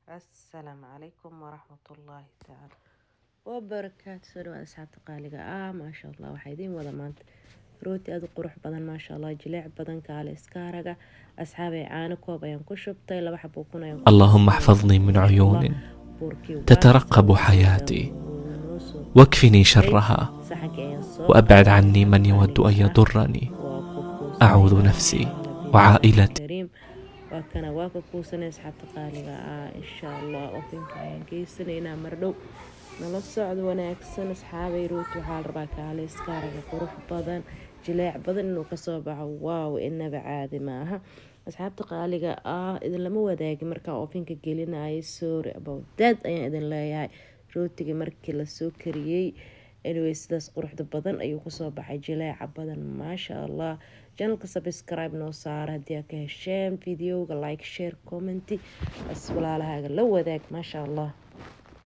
السلام عليكم ورحمة الله تعالى وبركاته. سلوى أصحابتي قالقة ما شاء الله وحيدين ولا مانت روتي أدو قروح بدن ما شاء الله جليع بدن كالي اسكارقة أصحابي عانكو بيان كشبتي لو حبوكونا اللهم احفظني من عيون تترقب حياتي واكفني شرها وأبعد عني من يود أن يضرني. أعوذ نفسي وعائلتي. وكان واكو كوسنا أصحاب تقالقة إن شاء الله وفين كاين كيسنينا مردو نلا socod wanaagsan asxaabay rooti waxaa la rabaa kaale iskaaraga qurux badan jileec badan inuu kasoo baxo waaw inaba caadi maaha asxaabta qaaliga idin lama wadaagi markaa oofinka gelinayay sorry about that ayaan idin leeyahay rootiga markii lasoo kariyey anyway sidaas quruxda badan ayuu kasoo baxay jileeca badan maasha allah channelka subscribe noo saara haddii aad ka hesheen videoga like share comment as walaalahaaga la wadaag maasha allah.